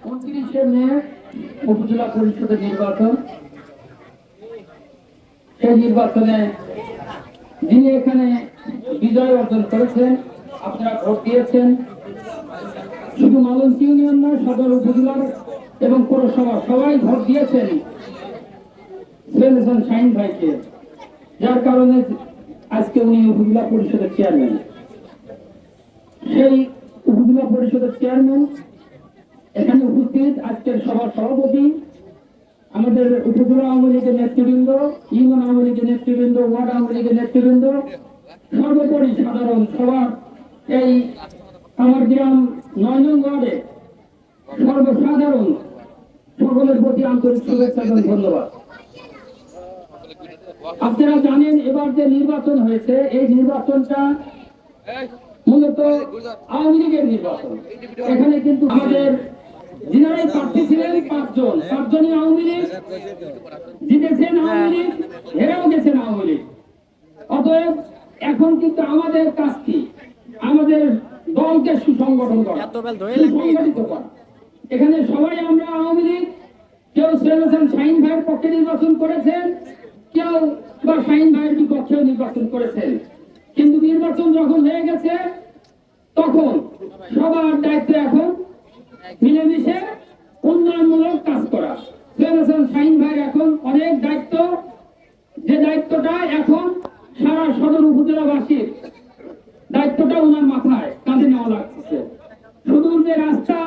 29শে মে উপজেলা পরিষদের নির্বাচন। সেই নির্বাচনে যিনি এখানে বিজয় অর্জন করেছেন, আপনারা ভোট দিয়েছেন। শুধু মালঞ্চ ইউনিয়ন নয়, সদর উপজেলার এবং পৌরসভা সবাই ভোট দিয়েছেন সোহেল শাহীন ভাইকে, যার কারণে আজকে উনি উপজেলা পরিষদের চেয়ারম্যান। সেই উপজেলা পরিষদের চেয়ারম্যান এখানে উপস্থিত, আজকের সভার সভাপতি, আমাদের উপজেলা আওয়ামী লীগের নেতৃবৃন্দ, ইউনিয়ন আওয়ামী লীগের নেতৃবৃন্দ, ওয়ার্ড আওয়ামী লীগের নেতৃবৃন্দ, সর্বোপরি সাধারণ সভা, এই আমার গ্রাম 9 নং ওয়ার্ডে সর্বসাধারণ সকলের প্রতি আন্তরিক শুভেচ্ছা এবং ধন্যবাদ। আপনারা জানেন এবার যে নির্বাচন হয়েছে, এই নির্বাচনটা মূলত আওয়ামী লীগের নির্বাচন। এখানে কিন্তু আমাদের যিনারাই প্রার্থী ছিলেন পাঁচজনই আওয়ামী লীগ, জিতেছেন আওয়ামী লীগ, হেরেও গেছেন আওয়ামী লীগ। অতএব এখন কিন্তু আমাদের কাজ কি? আমাদের দলকে সুসংগঠন করা, সুসংগঠিত করা। এখানে সবাই আমরা আওয়ামী লীগ, কেউ সোহেল শাহীন ভাইয়ের পক্ষে নির্বাচন করেছেন, কেউ বা শাহীন ভাইয়ের বিপক্ষেও নির্বাচন করেছেন। কিন্তু নির্বাচন যখন হয়ে গেছে, তখন সবার দায়িত্ব এখন মিলেমিশে উন্নয়নমূলক কাজ করা। সোহেল শাহীন ভাইয়ের এখন অনেক দায়িত্ব, যে দায়িত্বটা এখন সারা সদর উপজেলাবাসীর দায়িত্বটা ওনার মাথায় কাঁধে নেওয়া লাগছে। শুধু যে রাস্তা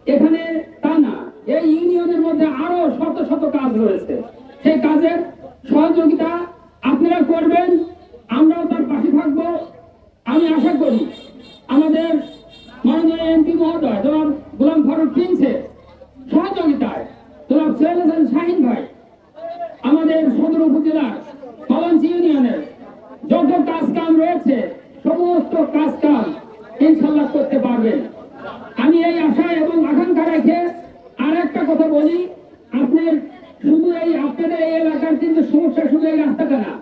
এখানে তা না, এই ইউনিয়নের মধ্যে আরো শত শত কাজ রয়েছে। সেই কাজের সহযোগিতা আপনারা করবেন, আমরাও তার পাশে থাকবো। আমি আশা করি আমাদের মাননীয় এমপি মহোদয় জনাব গোলাম ফারুক প্রিন্সের সহযোগিতায় জনাব সোহেল শাহীন ভাই আমাদের সদর উপজেলার মালঞ্চ ইউনিয়নের যত কাজ কাম রয়েছে, সমস্ত কাজ কাম ইনশাল্লাহ করতে পারবেন। আমি এই আশা এবং আকাঙ্ক্ষা রেখে আর একটা কথা বলি, আপনাদের এই এলাকার কিন্তু সমস্যা শুধু এই রাস্তাটা না,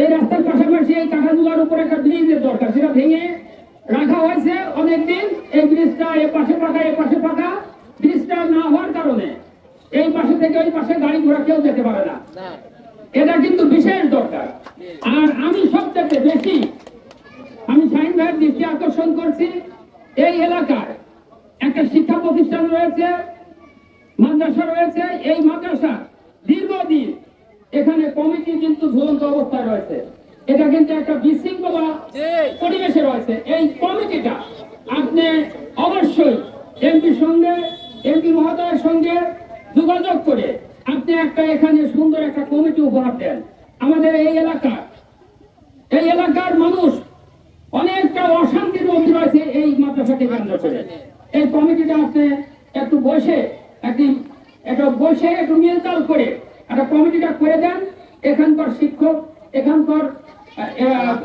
এই রাস্তার পাশাপাশি এই কাঁটাজুলার উপর একটা ব্রিজের দরকার, সেটা ভেঙে রাখা হয়েছে অনেকদিন। এই ব্রিজটা এ পাশে পাকা, ব্রিজটা না হওয়ার কারণে এই পাশে থেকে ওই পাশে গাড়ি ঘোড়া কেউ যেতে পারে না। এটা কিন্তু বিশেষ দরকার। আর আমি সবচেয়ে বেশি শাহীন ভাইয়ের দৃষ্টি আকর্ষণ করছি, এই এলাকায় একটা শিক্ষা প্রতিষ্ঠান রয়েছে, মাদ্রাসা রয়েছে। এই মাদ্রাসা দীর্ঘদিন এখানে কমিটি কিন্তু ঝুলন্ত অবস্থায় রয়েছে। এটা কিন্তু একটা বিশৃঙ্খলা পরিবেশে রয়েছে। এই কমিটিটা আপনি অবশ্যই এমপি মহোদয়ের সঙ্গে যোগাযোগ করে আপনি একটা এখানে সুন্দর একটা কমিটি উপহার দেন। আমাদের এই এলাকার মানুষ অনেকটা অশান্তির মধ্যে রয়েছে এই মাদ্রাসাকে কেন্দ্র করে। এই কমিটিটা আপনি একটু বসে একটু মিলতাল করে একটা কমিটিটা করে দেন। এখানকার শিক্ষক, এখানকার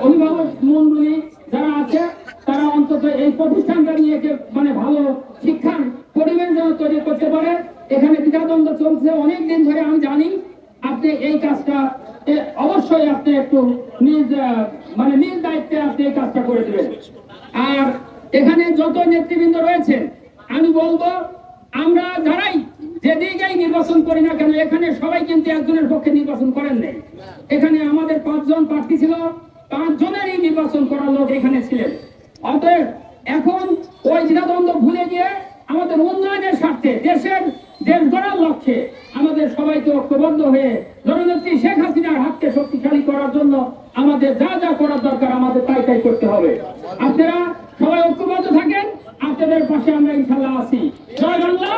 অভিভাবক মন্ডলী যারা আছে, তারা অন্তত এই প্রতিষ্ঠানটা নিয়ে মানে ভালো শিক্ষার পরিবেশ যেন তৈরি করতে পারে। এখানে দ্বিধাদ্বন্দ্ব চলছে অনেকদিন ধরে, আমি জানি। আপনি এই কাজটা অবশ্যই আপনি একটু নিজ দায়িত্বে আপনি এই কাজটা করে দেবেন। আর এখানে যত নেতৃবৃন্দ রয়েছেন, আমি বলবো আমরা যারাই যেদিকেই নির্বাচন করি না কেন, এখানে সবাই কিন্তু একজনের পক্ষে নির্বাচন করেন নাই। এখানে আমাদের 5 জন প্রার্থী ছিল, 5 জনেরই নির্বাচন করার লোক এখানে ছিলেন। অতএব এখন ওই দ্বিধাদ্বন্দ্ব ভুলে গিয়ে আমাদের উন্নয়নের স্বার্থে, দেশ গড়ার লক্ষ্যে আমাদের সবাইকে ঐক্যবদ্ধ হয়ে জননেত্রী শেখ হাসিনার হাতকে শক্তিশালী করার জন্য আমাদের যা যা করার দরকার আমাদের তাই করতে হবে। আপনারা সবাই ঐক্যবদ্ধ থাকেন, আপনাদের পাশে আমরা ইনশাল্লাহ আছি। জয় বাংলা।